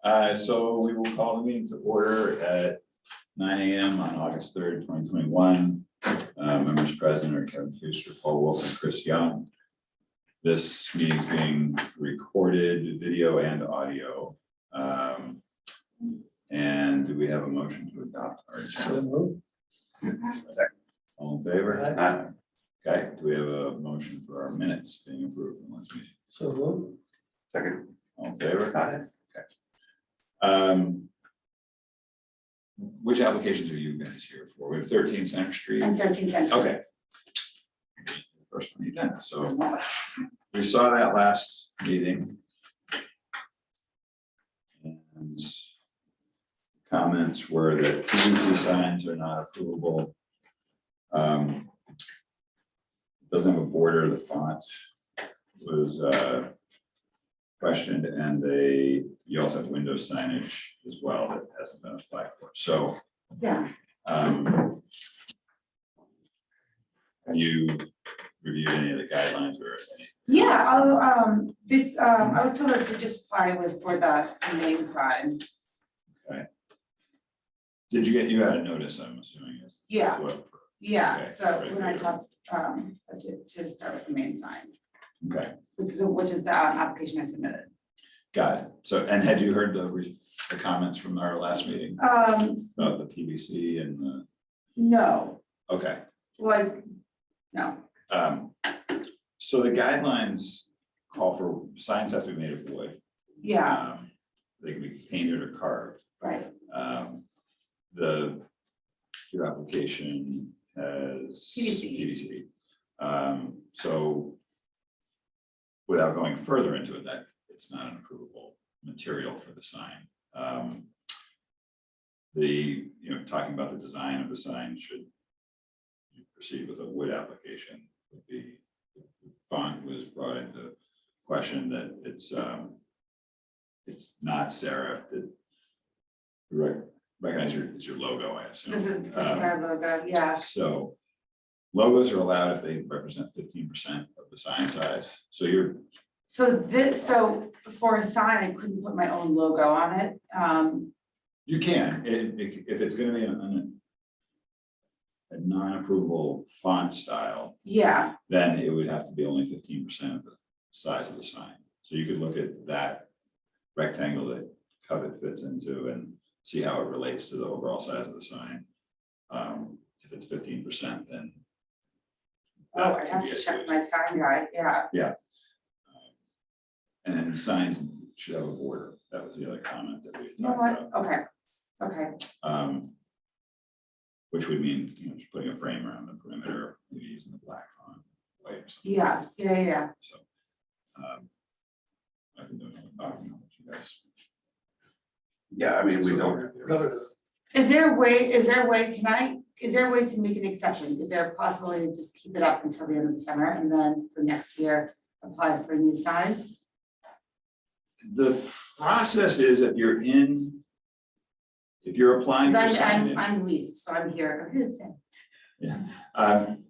So we will call the meeting to order at 9 a.m. on August 3rd, 2021. Members present are Kevin Fuster, Paul Wolf, and Chris Young. This meeting is being recorded, video and audio. And do we have a motion to adopt our agenda? All in favor? Okay, do we have a motion for our minutes being approved in last meeting? So moved. Second. All in favor? Okay. Which applications are you guys here for? We have 13 Center Street. And 13 cents. Okay. First one you did. So we saw that last meeting. And comments were that PVC signs are not approvable. Doesn't have a border, the font was questioned, and you also have window signage as well that hasn't been applied for. So Yeah, have you reviewed any of the guidelines or any? yeah, I was told to just apply for the main sign. Okay. Did you had a notice, I'm assuming? Yeah. Well, Yeah, Okay, so right when I there. talked, to start with the main sign, okay, which is the application I submitted. got it. So, and had you heard the comments from our last meeting about the PVC and the, No, okay. well, no, So the guidelines call for signs have to be made of wood. yeah, They can be painted or carved. right, Your application has PVC. So without going further into it, that it's not an approvable material for the sign. Talking about the design of the sign, should you proceed with a wood application, would be, font was brought into question that it's not serif. Recognize it's your logo, I assume. this is our logo, yeah, So logos are allowed if they represent 15% of the sign size. So so for a sign, I couldn't put my own logo on it, you can, if it's gonna be a non-approvable font style, yeah, then it would have to be only 15% of the size of the sign. So you could look at that rectangle that Covet fits into and see how it relates to the overall size of the sign. If it's 15%, then. oh, I have to check my sign guy, yeah, And signs should have a border. That was the other comment that we had you know talked what, about. okay, Which would mean, just putting a frame around the perimeter, maybe using the black font, white or something. yeah, So, I can do another document with you guys. Yeah, I mean, we don't. Covered. Is there a way to make an exception? Is there a possibility to just keep it up until the end of the summer and then for next year, apply for a new sign? The process is if you're applying for Because signage. I'm leased, so I'm here,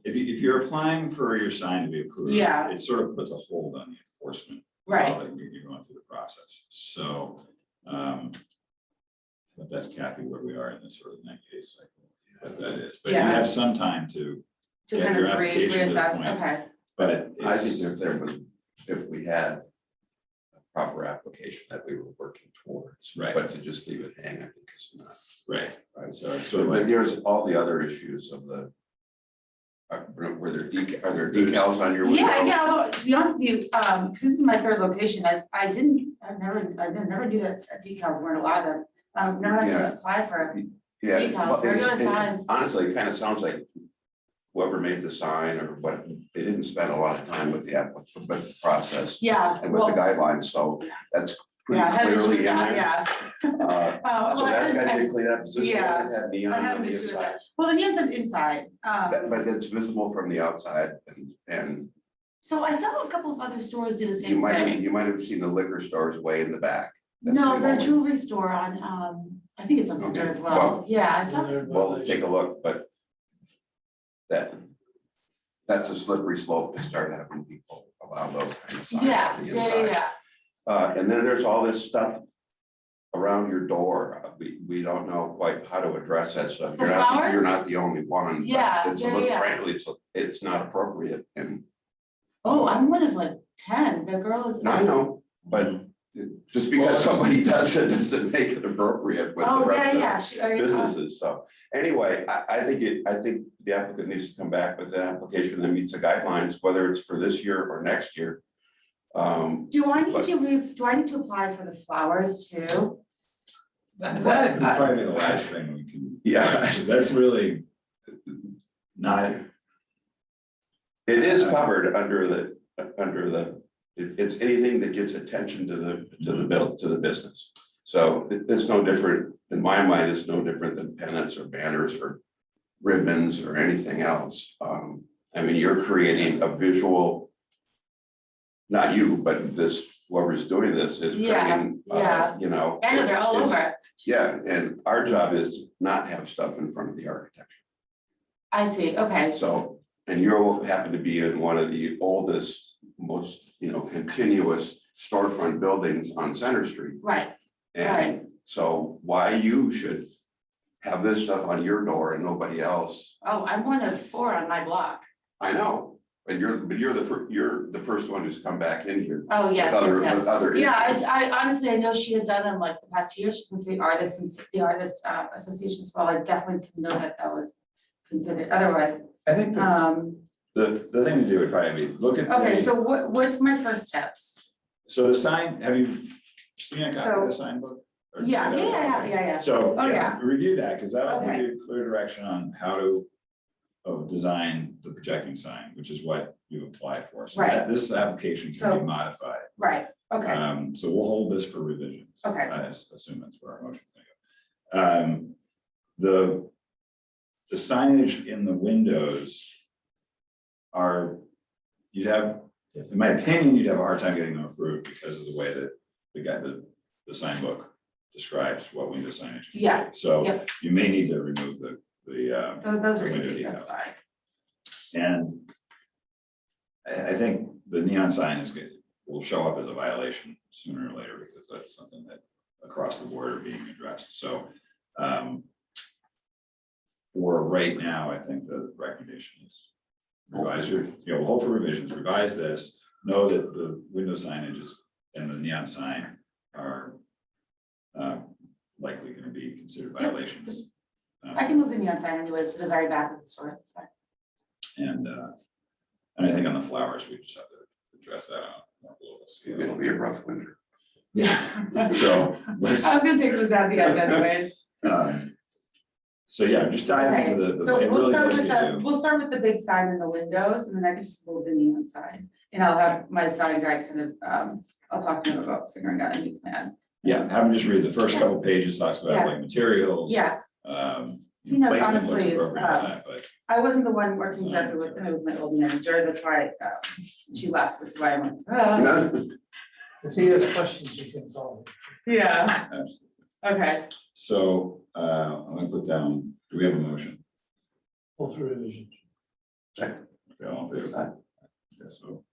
If you're applying for your sign to be approved. Yeah. It sort of puts a hold on the enforcement. right, While you're going through the process. So, but that's Kathy, where we are in this sort of next case cycle, what that is. But you Yeah. have some time to to get kind your of application to the reassess, point. okay, But I it's, think if we had a proper application that we were working towards. Right. But to just leave it hang, I think is not. right, Right. so it's sort of But like, there's all the other issues of the. Are there decals on your window? yeah, although, to be honest with you, because this is my third location, I never knew that decals weren't allowed, I've never had Yeah. to apply for it. Yeah, Decals, well, regular it signs. honestly, it kind of sounds like whoever made the sign or what, they didn't spend a lot of time with with the process Yeah, and with the well, guidelines, so that's pretty yeah, I had an issue clearly with in that, there. yeah. So that's gotta get cleaned up. Is this the one Yeah. that had neon I have on an the issue with inside? that. Well, the neon signs inside, But it's visible from the outside and so I saw a couple of other stores do the you same might thing. have seen the liquor stores way in the back. That's No, the the only- jewelry store on, I think it's on Center Okay, as well, well- yeah, I saw. Well, take a look, but that's a slippery slope to start having people allow those kind of signs Yeah, on the yeah, inside. yeah, And then there's all this stuff around your door, we don't know quite how to address that stuff. For You're flowers? not the only one. but Yeah, it's a yeah, little- yeah. Frankly, it's not appropriate, and Oh, I'm one of like 10, the girl is. I know, but just because somebody does it doesn't make it appropriate with the Oh, yeah, rest yeah, of she, the businesses, so. Anyway, I think the applicant needs to come back with an application that meets the guidelines, whether it's for this year or next year. do I need to apply for the flowers too? That would probably be the last thing we can. Yeah. Because that's really not. It is covered under the, it's anything that gives attention to the business. So it's no different, in my mind, it's no different than pennants or banners or ribbons or anything else. I mean, you're creating a visual, not you, but whoever's doing this is creating, Yeah. you know. I know, they're all it's- over. Yeah, and our job is to not have stuff in front of the architecture. I see, okay, So, and you happen to be in one of the oldest, most, continuous storefront buildings on Center Street. right, And right. so why you should have this stuff on your door and nobody else, Oh, I'm one of 4 on my block. I know, but you're the first one who's come back in here. Oh, yes, With yes, other yes. issues. Yeah, I honestly, I know she had done them like the past 2 years, she's been to the artists and the artists association as well. I definitely didn't know that was considered, otherwise, I think the thing to do would probably be look at. okay, so what's my first steps? So the sign, have you seen a copy of the sign book? Or- Yeah. So, Oh, yeah, yeah. review that, because that'll give Okay. you clear direction on how to design the projecting sign, which is what you've applied for. So Right. this application can So- be modified. Right, okay, So we'll hold this for revisions. Okay. I assume that's where our motion is gonna go. The signage in the windows you'd have, in my opinion, you'd have a hard time getting them approved because of the way that the sign book describes what window signage. can be. Yeah, So yep. you may need to remove the those are window easy, that's decals. fine. And I think the neon sign will show up as a violation sooner or later, because that's something that across the board are being addressed, so. For right now, I think the recommendation is revise we'll hold for revisions, revise this, know that the window signage and the neon sign are likely gonna be considered violations. I can move the neon sign anyways to the very back of the store, it's fine. And I think on the flowers, we just have to address that on more global It'll scale. be a rough winter. Yeah, so let's, I was gonna take those out the end anyways. so yeah, just dive Okay, into the. so it we'll really start does with get you- we'll start with the big sign in the windows, and then I can just move the neon sign. And I'll have my sign guy kind of, I'll talk to him about figuring out a new plan. Yeah, have them just read the first couple pages, talks about Yeah. like materials. Yeah, You He knows, know, placement looks honestly, is, appropriate for that, but I wasn't the one working directly with him, it was my old manager, that's why she left, which is why I'm like, No, If he has questions, you can call yeah, absolutely. okay. So I'm gonna put down, do we have a motion? him, pull through revisions. Okay, all in favor of that? Okay, so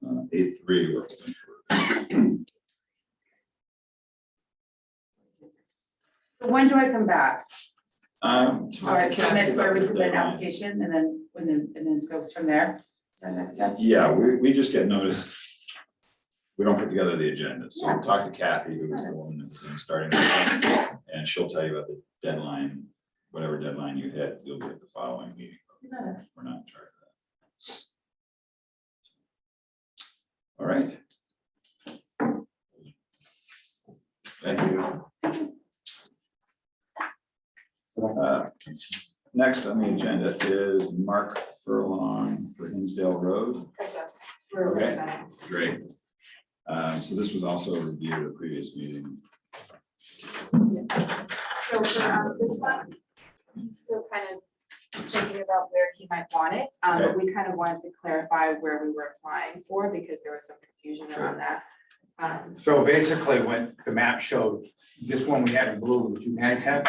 8-3, we're hoping for. So when do I come back? Talk All right, to so Kathy that's where we about the submit an deadlines. application and then, and then it goes from there, is that next steps? Yeah, we just get noticed. We don't put together the agenda, so Yeah. we'll talk to Kathy, who was the one that was in starting, and she'll tell you about the deadline, whatever deadline you hit, you'll get the following meeting. You got it. We're not in charge of that. All right. Thank you. Next on the agenda is Mark Furlong for Hinsdale Road. That's us. We're Okay. representing. Great. So this was also reviewed at a previous meeting. So for this one, he's still kind of thinking about where he might want it. But we kind of wanted to clarify where we were applying for because there was some confusion around that. So basically what the map showed, this one we have in blue, which you guys have,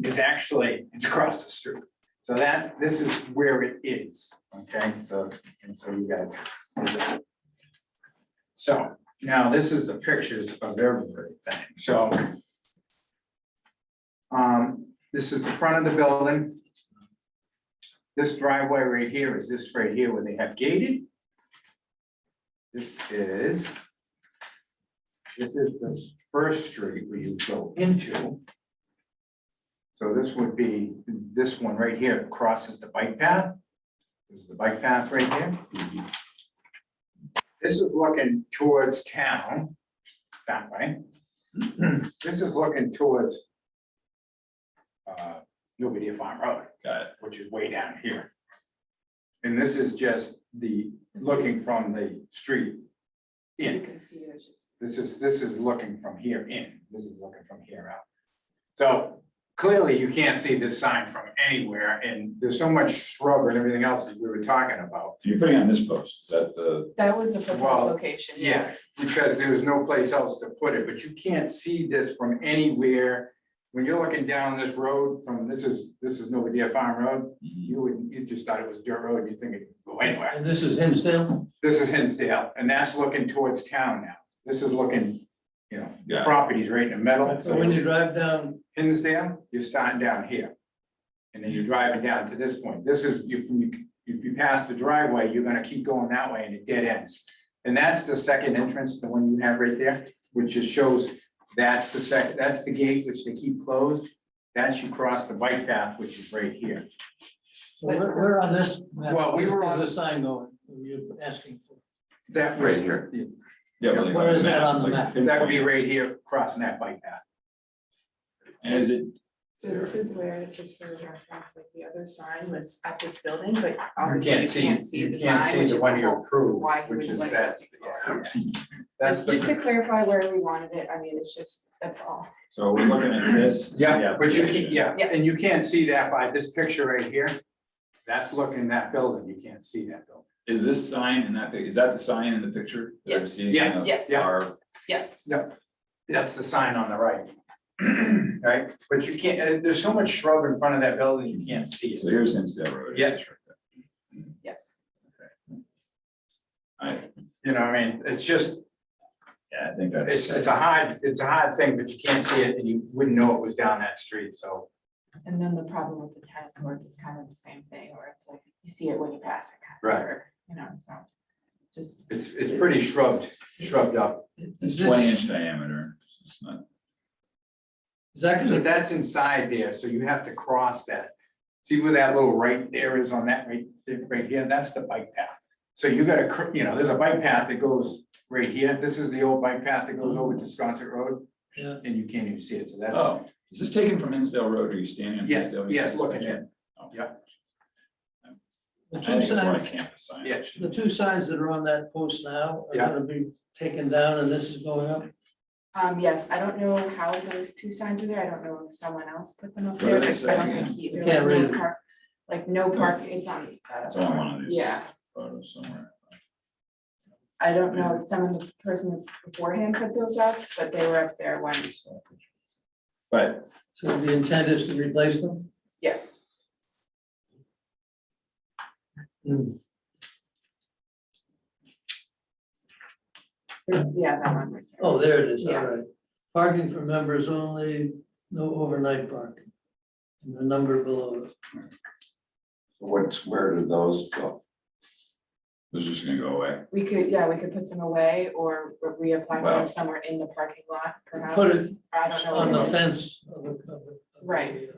is actually, it's across the street. So this is where it is, okay? So you got it. So Now, this is the pictures of everything, so. This is the front of the building. This driveway right here is this right here where they have gated. This is the first street where you go into. So this would be, this one right here crosses the bike path. This is the bike path right here. This is looking towards town, that way. This is looking towards Newbedia Farm Road, Got it. which is way down here. And this is just the, looking from the street So you in. can see it's just. This is looking from here in, this is looking from here out. So clearly you can't see this sign from anywhere, and there's so much shrub and everything else that we were talking about. You're putting on this post, is that the, That was the proposed Well, location. Yeah, because there was no place else to put it, but you can't see this from anywhere. When you're looking down this road from, this is Newbedia Farm Road, you just thought it was dirt road, you think it could go anywhere. And this is Hinsdale? This is Hinsdale, and that's looking towards town now. This is looking, the Yeah. property's right in the middle. So when you drive down, Hinsdale, you're starting down here. And then you're driving down to this point. This is, if you pass the driveway, you're gonna keep going that way and it dead ends. And that's the second entrance, the one you have right there, which just shows that's the gate which they keep closed. That's you cross the bike path, which is right here. so we're on this. map. Well, we were on- There's a sign going, you're asking for. That Right here. yeah, but like Where is that on the like map? That would be right here, crossing that bike path. And is it, So this is where, just for reference, like the other sign was at this building, but You obviously you can't see the sign, which the is one the you whole, approved, why he which was is like. that. That's Just the, to clarify where we wanted it, I mean, it's just, that's all. so we're looking at this? yeah, but you application. can't, yeah, Yeah. and you can't see that by this picture right here. That's looking that building, you can't see that building. Is this sign in that, is that the sign in the picture? that I'm Yes. seeing Yeah. in the Yes. far- Yes, That's the sign on the right. Right, but you can't, there's so much shrub in front of that building, you can't see So it. here's Hinsdale Road. Yeah. It's right there. yes. You know, what I mean, it's just, Yeah, I think that's. it's a hard thing, but you can't see it and you wouldn't know it was down that street, so. And then the problem with the tennis courts is kind of the same thing, where it's like, you see it when you pass it, kind Right. of, or, you know, so. Just, It's pretty shrubbed up. It's Is 20-inch diameter. It's not, Is that So gonna, that's inside there, so you have to cross that. See where that little right there is on that right here, that's the bike path. So you gotta, there's a bike path that goes right here, this is the old bike path that goes over to Sconset Road, yeah, and you can't even see it, so that's. oh, is this taken from Hinsdale Road? Are you standing on Yes, Hinsdale? yes, looking in. Oh. Yeah. the I two think it's more a signs, campus sign. Yeah. the two signs that are on that post now are Yeah. gonna be taken down and this is going up? yes, I don't know how those two signs are there, I don't know if someone else put them up What do there, they but say I don't again? think he. You they're can't like, read no it. park- Like no park, it's on. It's on one of these Yeah, photos somewhere. I don't know if the person beforehand put those up, but they were up there when, But So the intent is to replace them? yes. Hmm. Yeah, that one. right there. Oh, there it is, all Yeah. right. Parking for members only, no overnight parking. And the number below it. Where do those go? those are just gonna go away. We could put them away or reapply for Well- them somewhere in the parking lot, perhaps. Put it I don't know. On the what it- fence of the Right.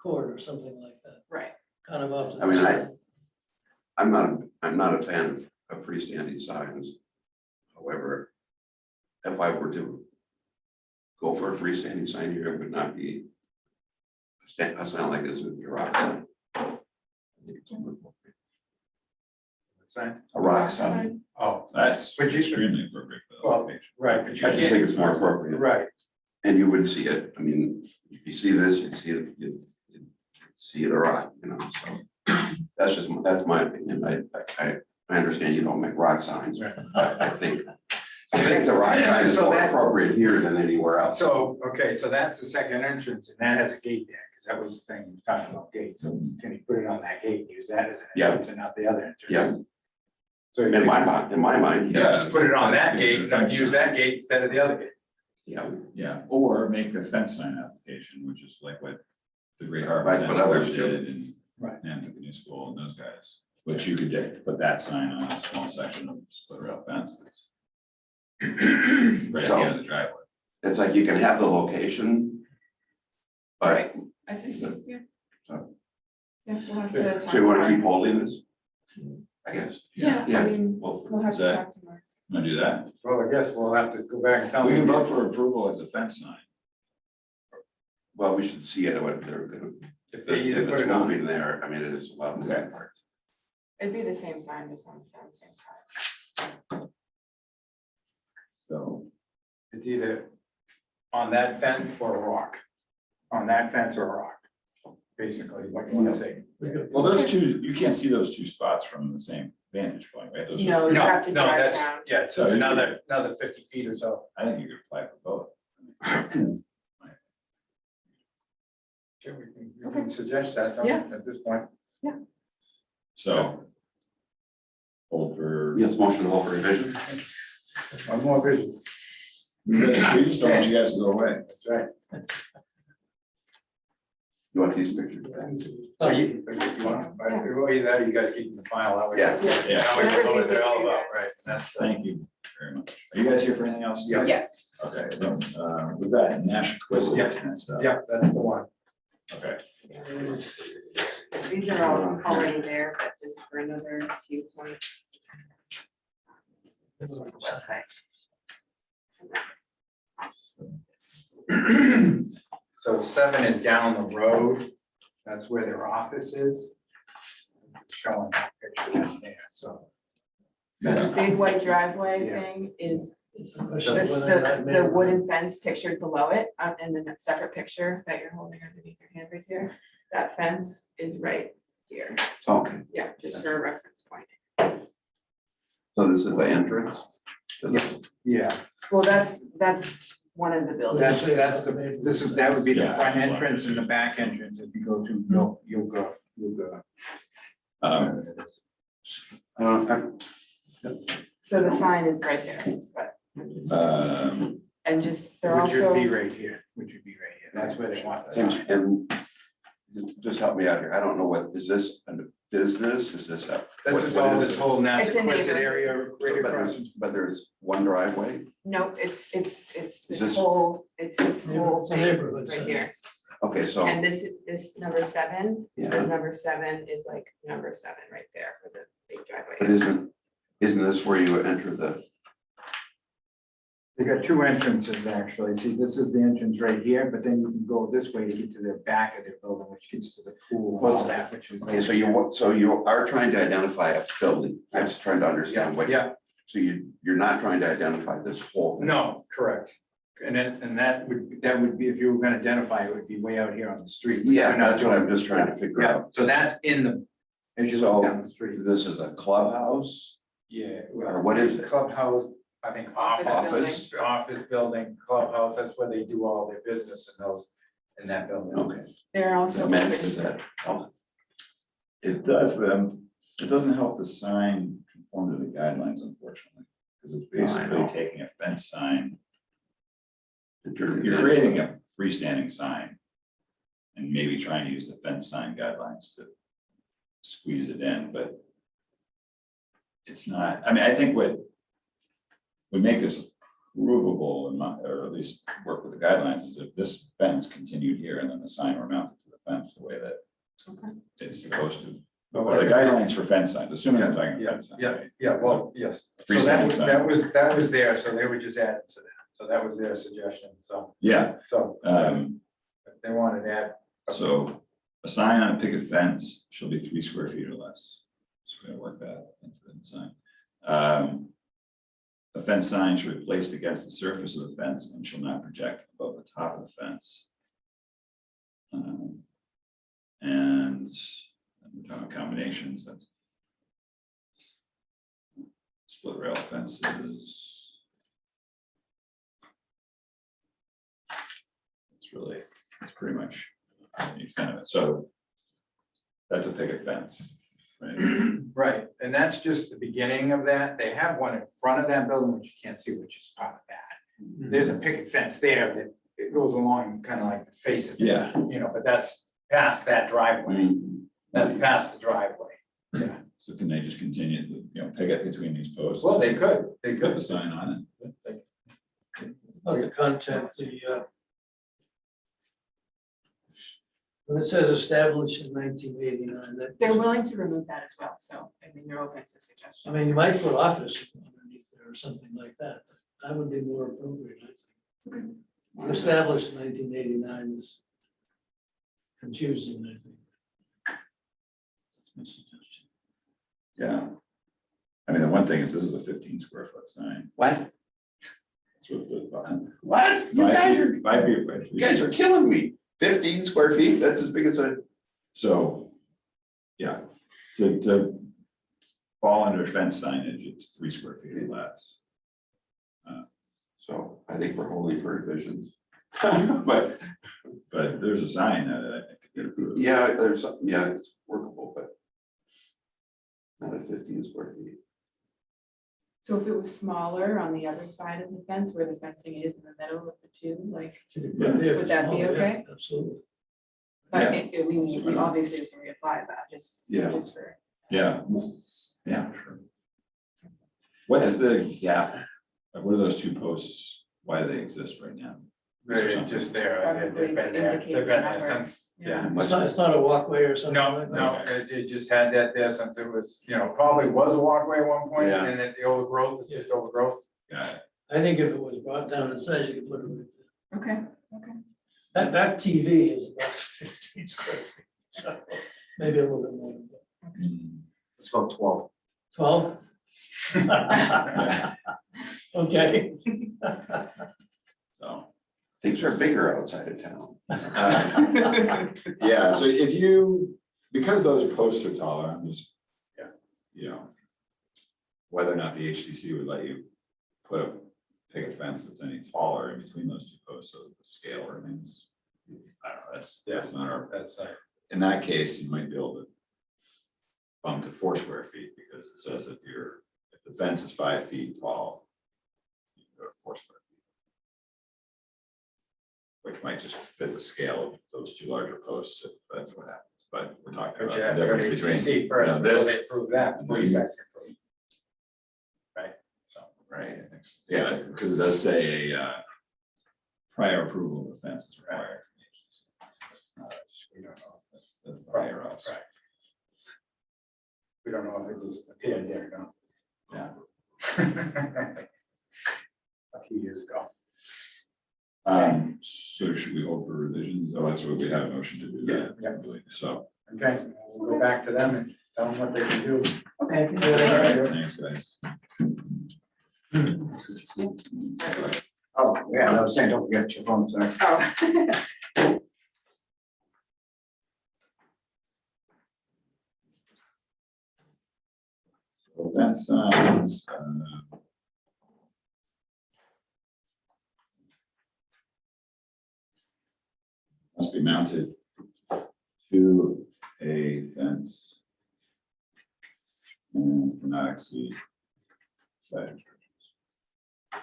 court or something like that, Right, kind of off to I the mean, side. I'm not a fan of freestanding signs. However, if I were to go for a freestanding sign here, it would not be a sign like this would be a rock sign. I think it's more appropriate. Sign. A rock sign. Oh, That's But you- extremely appropriate for the Well, location. right, but you I just think can't, it's more appropriate. right, And you would see it. I mean, if you see this, you'd see it, you'd see the rock, so. That's my opinion. I understand you don't make rock signs. Right. But I think the rock sign is So more that- appropriate here than anywhere else. so, okay, so that's the second entrance, and that has a gate there, because that was the thing, we were talking about gates, so can you put it on that gate, and use that as an Yeah. entrance and not the other entrance? Yeah. So you In my mind, yes. just put it on that gate, not use that gate instead of the other gate. Yeah, Yeah, or make the fence sign application, which is like what the Great Harbor Right, but others Fence do. did and. Right. And the new school and those guys, which you could put that sign on a small section of split rail fence. That's right at the end of the driveway. it's like you can have the location. But, I think so, yeah. So- Yeah, we'll have to. so you wanna keep holding this? I guess, Yeah, yeah. I mean, well, we'll have Is to that- talk to Mark. Wanna do that? Well, I guess we'll have to go back and tell We can them. vote for approval as a fence sign. well, we should see it, what they're gonna, If they either if put it's it on. moving there, I mean, it is a lot of moving Okay. parts. It'd be the same sign, just on the same side. So, It's either on that fence or a rock. On that fence or a rock. Basically, what you wanna say. We could- well, those two, you can't see those two spots from the same vantage point, right? Those are- No, you No, have to no, drive that's, down. yeah, it's So you another 50 feet or so. I think you could apply for both. Yeah, we can suggest that don't we, Yeah. at this point. So. Hold for. Yes, motion to hold for revision. One more vision. We just don't want you guys to go away. That's right. You want these pictures? So you want, or either you guys keep the file out. Yeah. Yeah. Now we know what Whatever's they're all easiest for you about, guys. right? That's, Thank you very much. Are you guys here for anything else? Yeah. Yes. Okay, then, we've got Nash Quiz next up. yeah, that's the one. Okay, These are all already there, but just for another few points. This one's the website. So 7 is down the road. That's where their office is. Showing that picture down there, so. So the big white driveway Yeah. thing is It's a question this, whether or not the maybe- wooden fence pictured below it, in the separate picture that you're holding underneath your hand right here. That fence is right here. Okay, Yeah, just for a reference point. so this is the entrance? to the- Yeah, Well, that's one of the buildings. that would be the Yeah. front entrance and the back entrance. If you go to, you'll go. um, So the sign is right there, but, and just, they're Which would also, be right here, That's where they want the sign. And just help me out here, I don't know what, is this a business, is this a? This is what all is this it? whole It's a Nassaquisette neighbor. area right But across. there's, but there's one driveway, no, it's Is this this- whole It's a thing neighborhood right sign. here. okay, so, And this number 7, yeah, this number 7 is like number 7 right there for the big but driveway. isn't this where you enter the, They got 2 entrances, actually. See, this is the entrance right here, but then you can go this way to get to the back of the building, which gets to the pool and all that, which is. okay, so you are trying to identify a building, I'm just trying to understand what. Yeah, So you're not trying to identify this whole thing? no, correct. And that would be, if you were gonna identify, it would be way out here on the street. Yeah, You're not that's what doing- I'm just trying to figure Yeah, out. so that's in the, as you So- look down the street. This is a clubhouse, Yeah. or what is it? Clubhouse, I think Office office building, clubhouse, that's where they do all their business in that building. Okay. They're also. That manages that. Oh, it does, but it doesn't help the sign conform to the guidelines, unfortunately. Because it's No, I know. basically taking a fence sign, and turn it you're in. creating a freestanding sign. And maybe trying to use the fence sign guidelines to squeeze it in, but. It's not, I mean, I think what would make this provable and not, or at least work with the guidelines is if this fence continued here and then the sign were mounted to the fence the way that Okay. it's supposed to. Or the guidelines for fence signs, assuming I'm talking Yeah, fence sign, yeah, right? yeah, well, yes. So Freestanding sign. that was there, so they were just adding to that. So that was their suggestion, so, Yeah, they wanted to add. so a sign on a picket fence shall be 3 square feet or less. So we're gonna work that into the design. A fence sign should be placed against the surface of the fence and shall not project above the top of the fence. And we're talking combinations, that's split rail fences. It's pretty much the extent of it, so that's a picket fence. right? Right, and that's just the beginning of that. They have one in front of that building, which you can't see, which is part of that. There's a picket fence there that it goes along kind of like the face of it. Yeah. You know, but that's past that driveway. That's past the driveway. Yeah. So can they just continue to, picket between these posts? Well, they could, Put the sign on it. Of the content, when it says established in 1989, They're willing to remove that as well, so I mean, you're open to I suggestions. mean, you might put office underneath there or something like that. That would be more appropriate, I think. Established in 1989 is confusing, I think. That's my suggestion. Yeah. I mean, the one thing is this is a 15 square foot sign. What? With What? You guys are, 5 feet by 3 you guys feet. are killing me. 15 square feet, that's as big as a, So, yeah, to fall under fence signage, it's 3 square feet or less. so I think we're holding for revisions. But, But there's a sign that I could get approved. yeah, there's, yeah, it's workable, but not at 15 square feet. So if it was smaller on the other side of the fence where the fencing is in the middle of the two, like, Would that be okay? Absolutely. but Yeah. we obviously can reapply that, just for. Yeah, yeah, sure. What's the gap? What are those 2 posts? Why do they exist right now? They're just there. Probably They've been to there. indicate They've been the there since, numbers, yeah. It's not a walkway or something No, like that? no, it just had that there since it was, probably was a walkway at one point, Yeah. and then the overgrowth is just overgrowth. Got it. I think if it was brought down in size, you could put it right there. Okay, That TV is about 15 square feet, so maybe a little bit more. Let's go 12. 12? Okay. So. Things are bigger outside of town. Yeah, so because those posts are taller, I'm just, whether or not the HTC would let you put a picket fence that's any taller in between those 2 posts, so that the scale remains. I don't know, that's not our, in that case, you might be able to bump to 4 square feet, because it says if the fence is 5 feet tall, you can go to 4 square feet. Which might just fit the scale of those 2 larger posts, if that's what happens, but we're talking about the difference between. See first, before this. they approve that, before you guys approve. Right, so. Right, I think so. Yeah, because it does say a prior approval of the fence is required. We don't know. That's the higher ups. Right. We don't know if it just appeared there, no. Yeah. A few years ago. So should we hold for revisions? Oh, that's what we have a motion to do that. Yeah. So, Okay, we'll go back to them and tell them what they can do. okay. all right, thanks, guys. Oh, yeah, I was saying, don't forget your phone, sorry. Oh. So that signs, must be mounted to a fence and cannot exceed site restrictions. That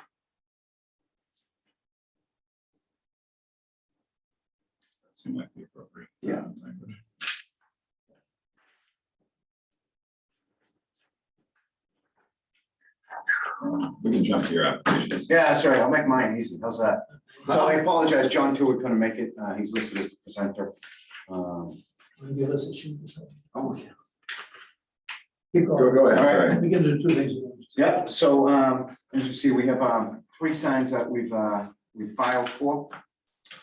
seemed like the appropriate. Yeah. Language. We can jump to your applications. Yeah, that's right. I'll make mine easy. How's that? So I apologize, John Tewart couldn't make it. He's listed as the presenter. Want to give us a sheet or something? Oh, yeah. Keep going. Go ahead, All right. sorry. We can do 2 things at once. Yeah, so as you see, we have 3 signs that we've filed for.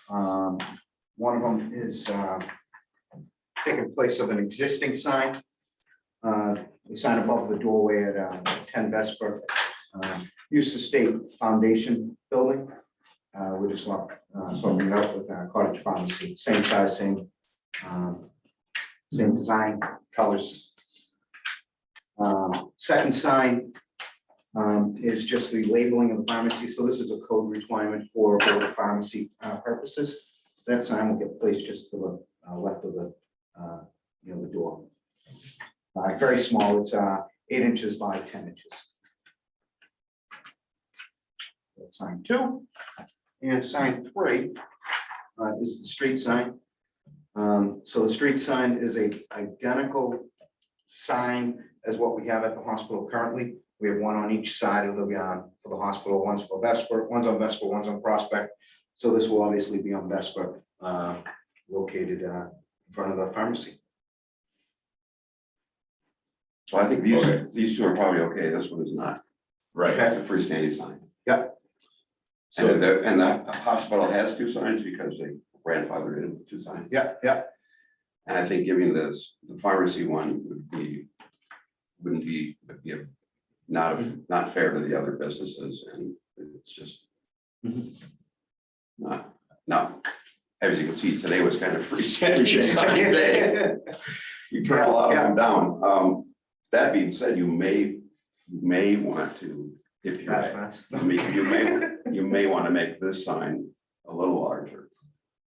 One of them is taking place of an existing sign. The sign above the doorway at 10 Vesper. Used to state foundation building. We just want swapping it out with cottage pharmacy, same size, same design, colors. Second sign is just the labeling of the pharmacy. So this is a code requirement for the pharmacy purposes. That sign will get placed just to the left of the, the door. Very small, it's 8 inches by 10 inches. That's sign 2. And sign 3 is the street sign. So the street sign is a identical sign as what we have at the hospital currently. We have one on each side of the, for the hospital, one's for Vesper, one's on Vesper, one's on Prospect. So this will obviously be on Vesper, located in front of the pharmacy. So I think these two are probably okay, this one is not. Right, It's a freestanding sign. so, And the hospital has 2 signs because they grandfathered in with 2 signs. Yeah. And I think giving the pharmacy one would be not fair to the other businesses, and it's just not, as you can see, today was kind of freestanding sign day. You turn a lot of them down. That being said, you may want to, if you're, I mean, you may want to make this sign a little larger.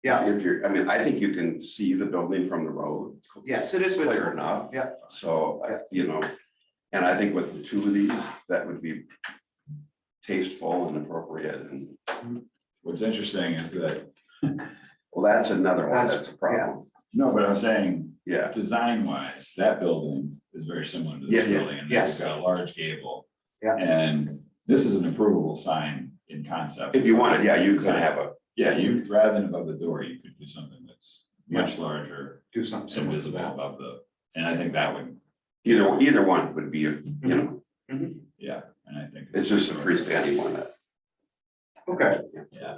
Yeah. If you're, I mean, I think you can see the building from the road. Yes, it is Clear visible. enough. Yeah. So, you know, and I think with the 2 of these, that would be tasteful and appropriate, and, what's interesting is that, well, that's another one, that's a problem. no, but I'm saying, Yeah, design wise, that building is very similar to Yeah, this yeah, building, and yes. it's got a large gable. Yeah. And this is an approvable sign in concept. if you wanted, yeah, you could have a, Yeah, you, rather than above the door, you could do something that's much larger Do something and similar to visible that. above the, and I think that would, either one would be, you know, yeah, and I think. it's just a freestanding one that. Okay. Yeah.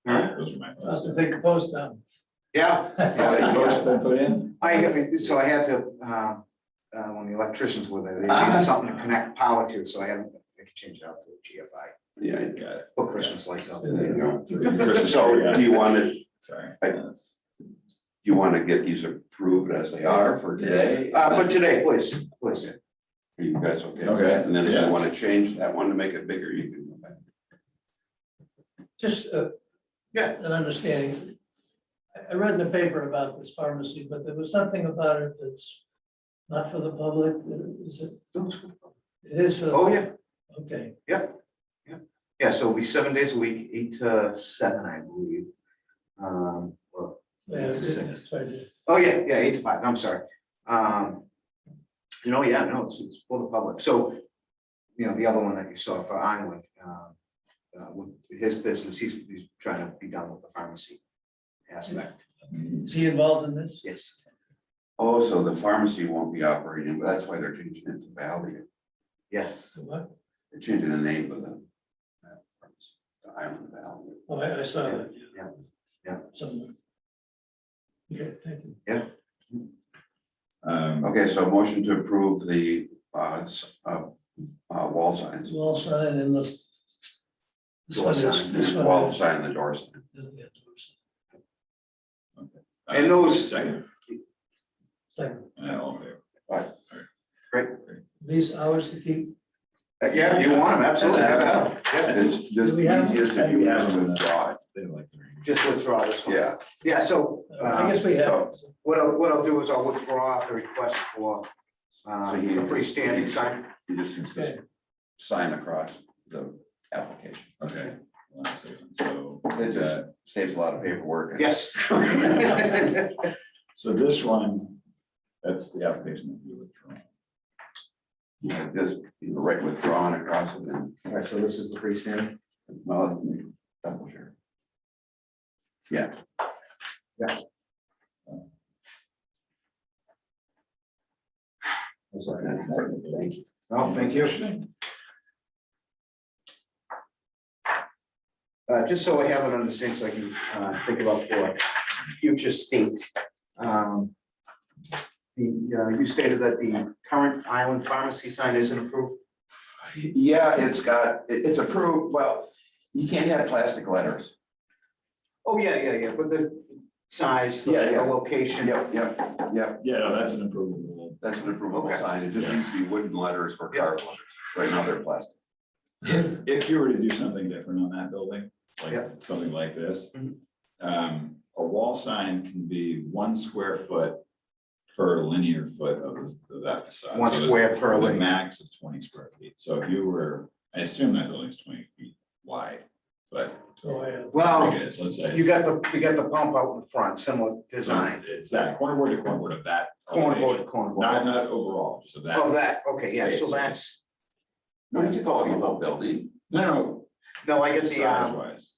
All right. Those are my I'll have thoughts. to take the post down. Yeah. Post been put in? I had to, when the electricians were there, they needed something to connect power to, so I could change it out to a GFI, Yeah, Got it. put Christmas lights up. there you go. Christmas So tree, yeah. do you want to, Sorry. you want to get these approved as they are for today? For today, please. Are you guys okay? Okay, And then if yeah. you want to change that one to make it bigger, you can go back. Just an understanding. I read in the paper about this pharmacy, but there was something about it that's not for the public, is it? It is for. the Oh, yeah. Okay, Yeah, so it'll be 7 days a week, 8 to 7, I believe. Well, yeah, it's right there. oh, yeah, 8 to 5, I'm sorry. No, it's for the public. So, the other one that you saw for Island, with his business, he's trying to be done with the pharmacy aspect. Is he involved in this? Yes. Oh, so the pharmacy won't be operating, but that's why they're changing it to Valley. Yes. So what? They're changing the name of the Island Valley. Oh, I saw that. Yeah. Somewhere. Okay, thank you. Okay, so motion to approve the wall signs. Wall sign and the. This Door one is, sign. this one Wall is. sign and the door sign. Yeah, doors. And those- Second, Second, all in favor? these hours to keep, Yeah, if you want them, absolutely. Have at 'em. Yeah. It's just Do we have- easiest if you have them withdraw it. They like the ring. Just withdraw this one. Yeah, Yeah, so I guess we have. what I'll do is I'll withdraw the request for the freestanding sign. you just use Okay. this sign across the application. Okay. One second. So, It just saves a lot of paperwork. Yes. so this one, that's the application that you withdraw. Yeah, just right withdrawing across it and, All right, so this is the freestanding. well, let me double sure. Yeah. Thank you. Oh, thank you. Just so I have an understanding, so I can think about for future state. You stated that the current Island Pharmacy sign isn't approved. Yeah, it's approved, well, you can't have plastic letters. Oh, yeah, but the size, the Yeah. location. Yep, Yeah, no, that's an approvable. that's an approvable Okay. sign, it just needs to be wooden letters or car letters, right now they're plastic. If you were to do something different on that building, like Yeah. something like this, Mhm. a wall sign can be 1 square foot per linear foot of that facade. 1 So square per with a linear. max of 20 square feet. So if you were, I assume that building's 20 feet wide, but Oh, yeah. I Well, think it is, let's say. you got the pump out in front, similar So design, it's that cornerboard to cornerboard of that. cornerboard to elevation. cornerboard. Not overall, just of that. Oh, that, okay, yeah, so Space. that's, No, you could go on the whole building. No, no, I no, get the, size wise.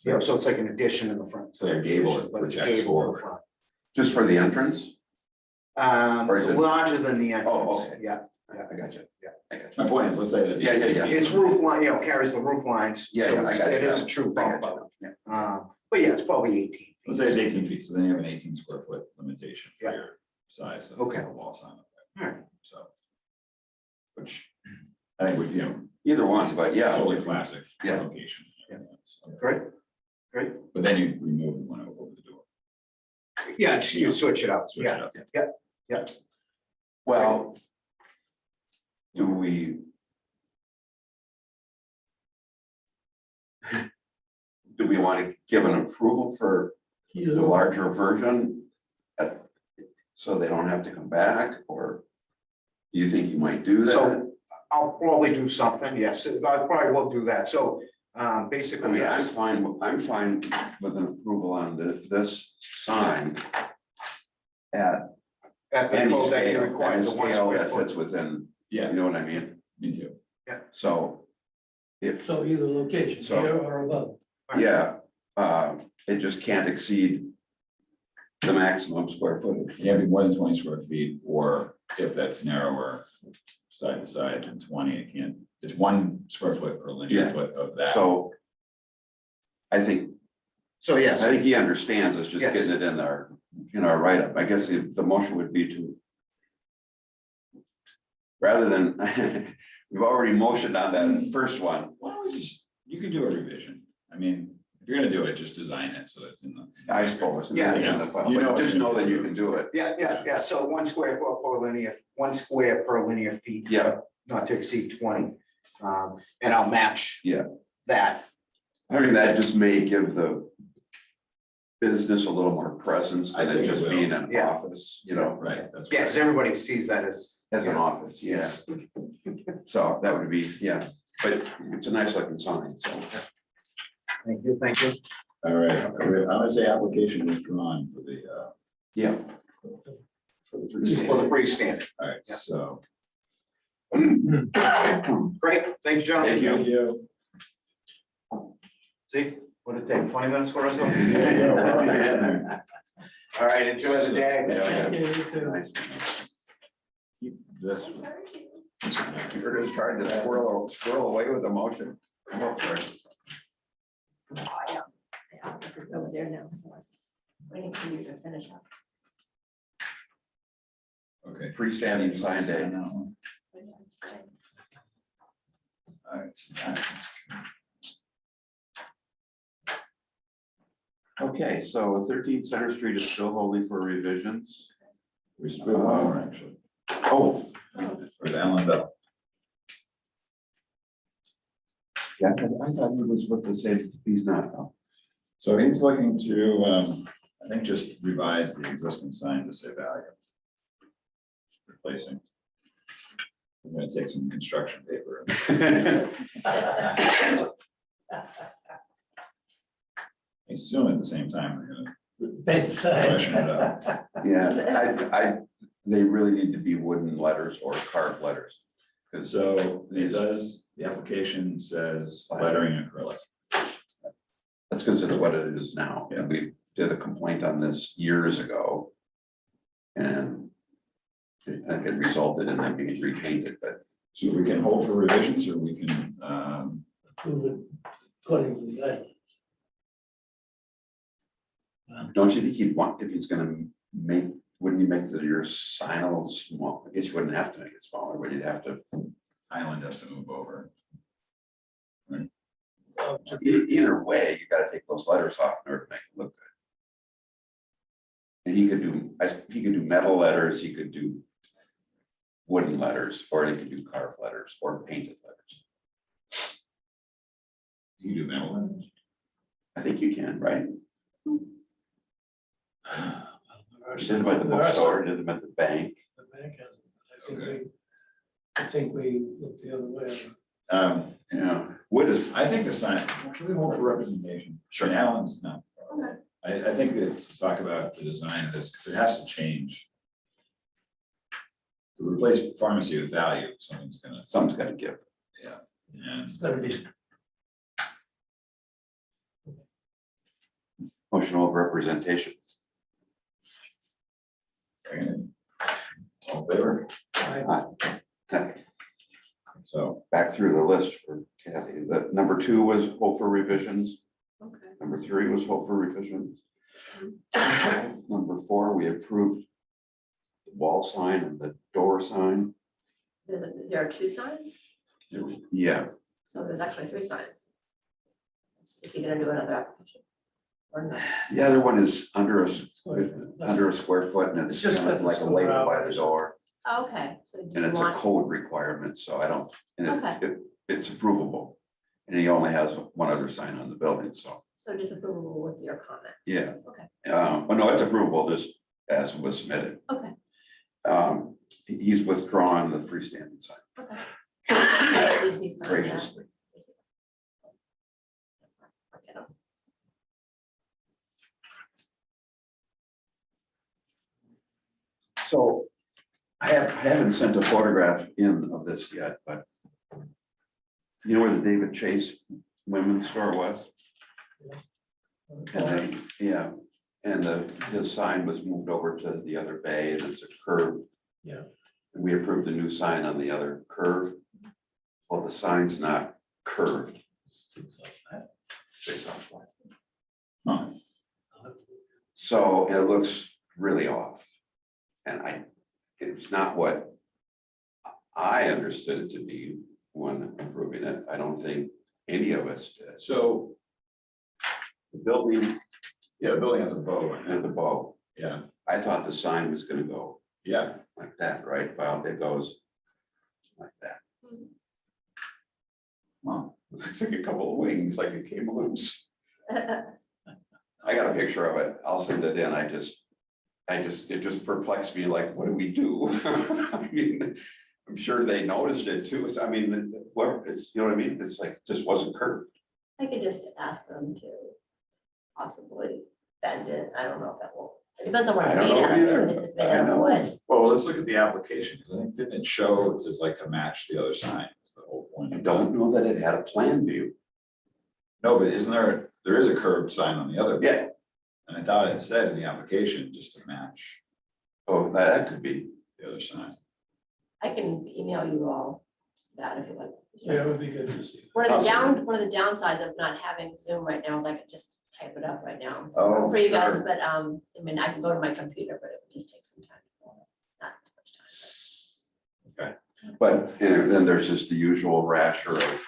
yeah, so it's like an addition in the front. So a gable that But it's a projects gable in the forward. front. Just for the entrance? Or is it- Larger than the Oh, entrance, okay. yeah. I got you. Yeah. I got you. My point is, let's say that's. Yeah, yeah, yeah. It's roof line, carries the roof lines. Yeah, so yeah, I it's- got you. It is a true I bump got out. you. Yeah. But yeah, it's probably 18 feet. Let's say it's 18 feet, so then you have an 18 square foot limitation for Yeah. your size of Okay. the wall sign up All right. there, so. Which I think would, Either one, but yeah. totally classic Yeah. location. Yeah. So, Great, great. but then you remove the one over the door. Yeah, you switch it out, Switch it yeah. up. Well, do we? Do we want to give an approval for the Either larger version? So they don't have to come back, or do you think you might do that? So I'll probably do something, yes, I probably will do that, so I basically, mean, I'm yes. fine with an approval on this sign at At the any code that you scale, require, any the 1 scale square that foot. fits within, Yeah, you know what I mean? me too. So if, So either location, So- here or above. yeah, it just can't exceed the maximum square footage. You have to be more than 20 square feet, or if that's narrower, side to side than 20, it can't, it's 1 square foot per linear Yeah. foot of that. So I think So yes, he understands, it's just Yes. getting it in our write-up. I guess the motion would be to, rather than, we've already motioned on that first one. Why don't we just, you can do a revision, I mean, if you're gonna do it, just design it, so that's in the. I suppose. Yeah. In the file, You know but just what know you that can you do. can do it. yeah, so 1 square foot per linear, 1 square per linear feet. Yeah. Not to exceed 20, and I'll match. Yeah. That, I mean, that just may give the business a little more presence I than it think it just will. being an Yeah. office, you know, Right, that's. yeah, right. because everybody sees that as. as an office, yeah. So that would be, yeah, but it's a nice looking sign, so. Thank you, thank you. All right, I'm gonna say application withdrawn for the, Yeah. for the This is for the freestanding. freestanding. All right, Yeah. so. Great, thanks, gentlemen. Thank you. Thank you. See, what did it take, 20 minutes for us? Yeah, well, you're getting there. All right, enjoy the day. Yeah, Yeah, you too. Nice. Keep this one. You're just trying to squirrel away with the motion. Oh, sorry. Oh, I know. The office is over there now, so I'm just waiting for you to finish up. Okay. Freestanding sign day. All right. So that- Okay, so 13 Center Street is still holding for revisions. We should put one more, actually, Oh, for the Allen Bell. yeah, I thought he was with the same, he's not. Oh. So he's looking to, I think, just revise the existing sign to say value. Replacing. I'm gonna take some construction paper. I assume at the same time, we're gonna Paint the sign. freshen it up. Yeah, they really need to be wooden letters or carved letters. Because So it does, the application says lettering acrylic. that's because it's what it is now. Yeah. And we did a complaint on this years ago. And I think it resulted in them being repainted, but So we can hold for revisions, or we can, Prove it according to the guidelines. don't you think he'd want, if he's gonna make, wouldn't you make your sign a little small? I guess you wouldn't have to make it smaller, but you'd have to. Island has to move over. Either way, you gotta take those letters off in order to make it look good. And he could do metal letters, he could do wooden letters, or he could do carved letters or painted letters. You do metal letters? I think you can, right? are Did some. them at the there are some- bookstore, did them at the bank. The bank hasn't. I think we looked the other way. Yeah, wood is, I think the sign, can we hold for representation? Sure. And Alan's not. Okay. I think that to talk about the design of this, because it has to change. To replace pharmacy with value, something's gonna, something's gotta give. yeah, and It's gotta be. Motion of representation. second. All in favor, so, Back through the list for Kathy. The number 2 was hope for revisions. Okay. Number 3 was hope for revisions. Number 4, we approved the wall sign and the door sign. There are 2 signs, Yeah, so there's actually 3 signs. Is he gonna do another application? Or no? the other one is under a That's- square foot, and it's It's just kind of put the like a store label by the hours. door. Oh, okay, so do And you it's a want, code requirement, so I don't, and Okay. it's approvable. And he only has one other sign on the building, so, so just approval with your comment? yeah. Okay. But no, it's approvable, just as was submitted. Okay. He's withdrawn the freestanding sign Okay. Did he sign that? graciously. Okay, no. So I haven't sent a photograph in of this yet, but you know where the David Chase women's store was? And then, yeah, and his sign was moved over to the other bay, and it's a curve. Yeah. And we approved a new sign on the other curve. Well, the sign's not curved. It's like that. It's off flat. huh, So it looks really off. And it's not what I understood it to be when approving it. I don't think any of us did. so, The building yeah, the building has a bow, in at it. the bow, Yeah, I thought the sign was gonna go yeah, like that, right? Well, it goes like that. well, Looks like a couple of wings, like it came loose. I got a picture of it. I'll send it in. It just perplexed me, like, what do we do? I mean, I'm sure they noticed it too. I mean, whoever, it's, you know what I mean? It's like, it just wasn't curved. I could just ask them to possibly bend it, I don't know if that will, it depends on what it's I don't made know out of, either. if it's made I out of know. wood. well, let's look at the application, because I think, didn't it show, it's just like to match the other sign, is the whole point. I don't know that it had a plan view. No, but isn't there is a curved sign on the other. Yeah. And I thought it said in the application, just to match Oh, that could be. the other sign. I can email you all that if you like. Yeah, it would be good to see. One of the Awesome. one of the downsides of not having Zoom right now is I could just type it up right now Oh, for you guys, sure. but I mean, I can go to my computer, but it would just take some time. Not too much time. But then there's just the usual rasher of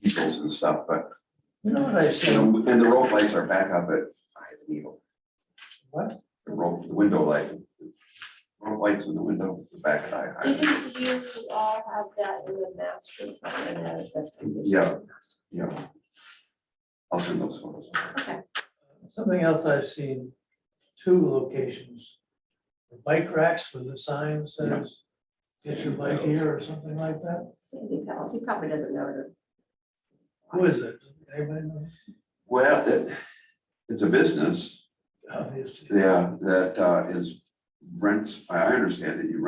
needles and stuff, but, You know what I see? and the rope lights are back up at 5 needle. What? The window light. Rope lights in the window, the back eye. Didn't you all have that in the master plan as a condition? Yeah. Yeah. I'll send those photos. Okay, Something else I've seen, 2 locations. The bike racks with the sign says, get your bike here or something like that. Sandy Pels, he probably doesn't know it. Who is it? Anybody know? Well, it's a business, Obviously. yeah, that is rents, I understand that you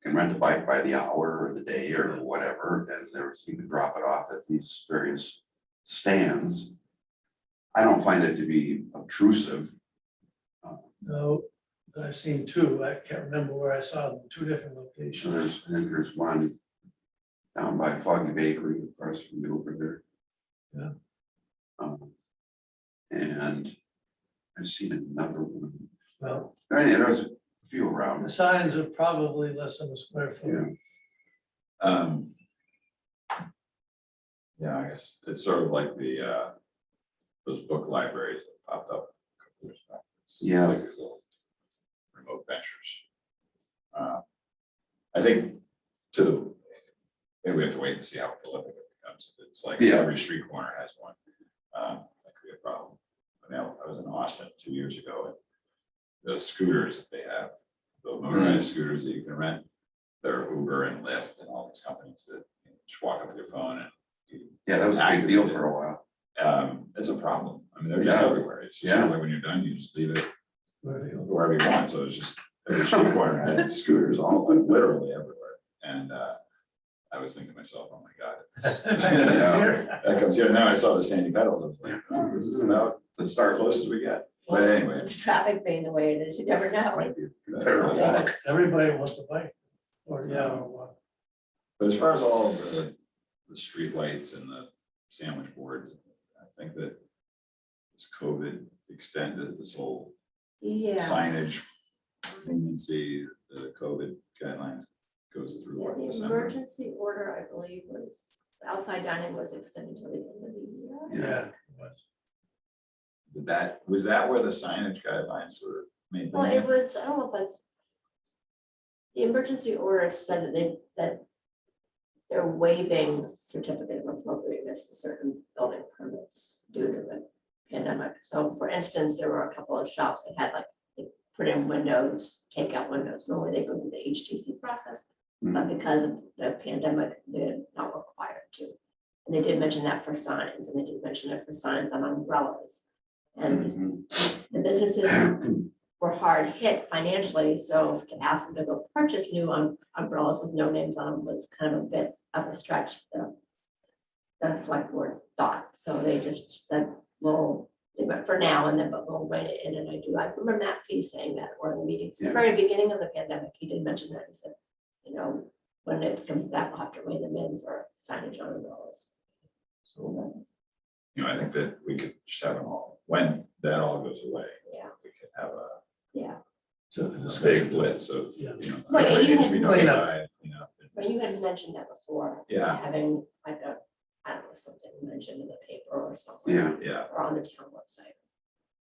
can rent a bike by the hour or the day or whatever, and you can drop it off at these various stands. I don't find it to be obtrusive. No, but I've seen 2. I can't remember where I saw them, 2 different So locations. I think there's one down by Foggy Bakery across from you over there. Yeah. And I've seen another one. Well, I mean, there's a few the around. signs are probably less than a square foot. Yeah. Yeah, I guess it's sort of like those book libraries that popped up. A couple years back. It's Yeah. like these little remote ventures. I think maybe we have to wait and see how prolific it becomes. If it's like Yeah. every street corner has one, that could be a problem. mean, I was in Austin 2 years ago, and the scooters that they have, the motorized scooters that you can rent, they're Uber and Lyft and all these companies that you just walk up with your phone and you Yeah, that was a big deal for a while. it's a problem. I mean, they're just Yeah. everywhere. It's just Yeah. like when you're done, you just leave it Where do you- wherever you want. So it's just every street corner had scooters all like, literally everywhere. And I was thinking to myself, oh my God. That comes here. Now I saw the sandy pedals. I was like, oh, this is about The as start close as we get. But anyway. With the traffic being the way it is, you never know. Might be. Everybody wants to bike, or yeah, or what. But as far as all of the street lights and the sandwich boards, I think that this COVID extended this whole Yeah. signage leniency, the COVID guidelines goes through Yeah, the December. emergency order, I believe, outside dining was extended till the end of the year. Yeah. it was. Was that where the signage guidelines were made? Well, it was, I don't know if that's. The emergency order said that they're waiving certificate of appropriateness for certain building permits due to the pandemic. So for instance, there were a couple of shops that had like, they put in windows, takeout windows. Normally they go through the HTC process. But because of the pandemic, they're not required to. And they did mention that for signs, and they did mention it for signs on umbrellas. And the businesses were hard hit financially, so to ask them to go purchase new umbrellas with no names on them was kind of a bit of a stretch. The select board thought, so they just said, well, they went for now and then, but we'll write it in. And I remember Matt Fee saying that at one of the meetings, at the very beginning of the pandemic, he did mention that. He said, you know, when it comes back, we'll have to weigh them in for signage on umbrellas. So, you know, I think that we could just have them all, when that all goes away. Yeah. We could have Yeah, So the a big discussion. blitz of, Yeah. you know, Right, and everybody you needs to be had- Clean up. notified, clean up. but you had mentioned that before. Yeah. Having like a, I don't know, something mentioned in the paper or something. Yeah. Yeah, Or on the town website.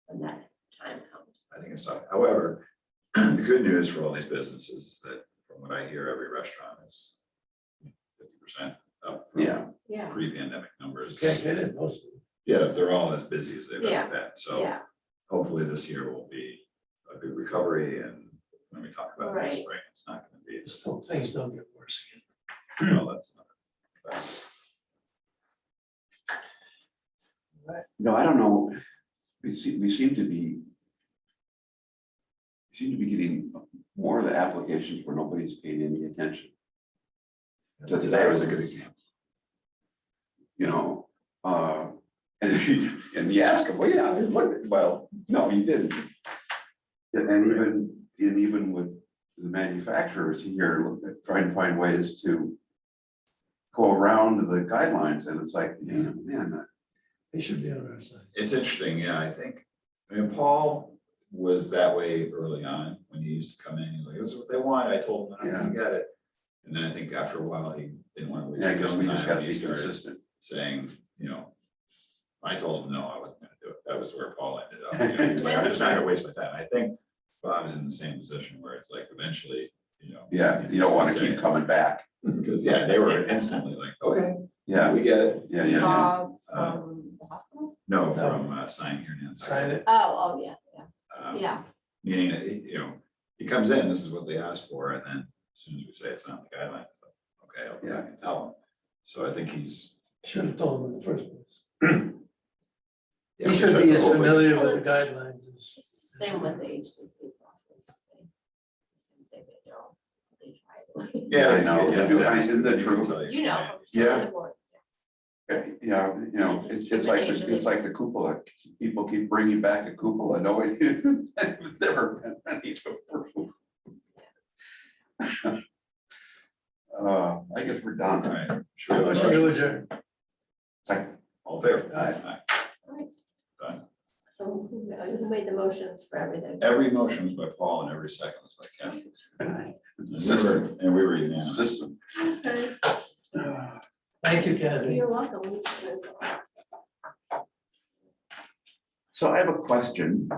When that time comes. I think it's tough. However, the good news for all these businesses is that from what I hear, every restaurant is 50% up from Yeah, pre-pandemic numbers. Can't get in most of them. Yeah, they're all as busy as they've Yeah. ever been. So yeah, hopefully this year will be a good recovery, and when we talk about next Right. spring, it's not gonna be, Still, things don't get worse again. well, that's not. No, I don't know. We seem to be getting more of the applications where nobody's paying any attention. So today was a good example. You know, and you ask them, well, yeah, well, no, you didn't. And even with the manufacturers here, trying to find ways to go around the guidelines, and it's like, man, They should be on our side. It's interesting, yeah, I think, I mean, Paul was that way early on, when he used to come in, he's like, this is what they want, I told him, I'm not gonna get it. And then I think after a while, he didn't want to waste I his guess own we just time, gotta and be he started consistent. saying, you know, I told him, no, I wasn't gonna do it, that was where Paul ended up. You know, he's like, I'm just not gonna waste my time, I think Bob's in the same position where it's like, eventually, you know. Yeah, he's you don't wanna gonna keep say it. coming back. Because, yeah, they were instantly like, okay, Yeah, we get it. yeah. Bob from the hospital? No, from Sign Here Now. Sign it. Oh, yeah, Um, yeah, Meaning that, you know, he comes in, this is what they asked for, and then as soon as we say it's not in the guidelines, okay, I'll go back and tell him. So I think he's. Should have told them in the first place. yeah, He we should just be have as to hopefully- familiar Well, with the guidelines as. same with the HTC process. Same thing, they know. They try it. Yeah, I know. yeah, Isn't that true? You know. from Yeah. the board. Yeah, you know, it's like, it's like the cupola, people keep bringing back a cupola, no, it's never been ready to approve. I guess we're All done. right, sure. Motion to adjourn. Second. All in favor? Aye. Right. Done. So who made the motions for everything? Every motion was by Paul and every second was by Ken. It's a And system, we were unanimous. system. Okay, Thank you, Kathy. you're welcome. So I have a question.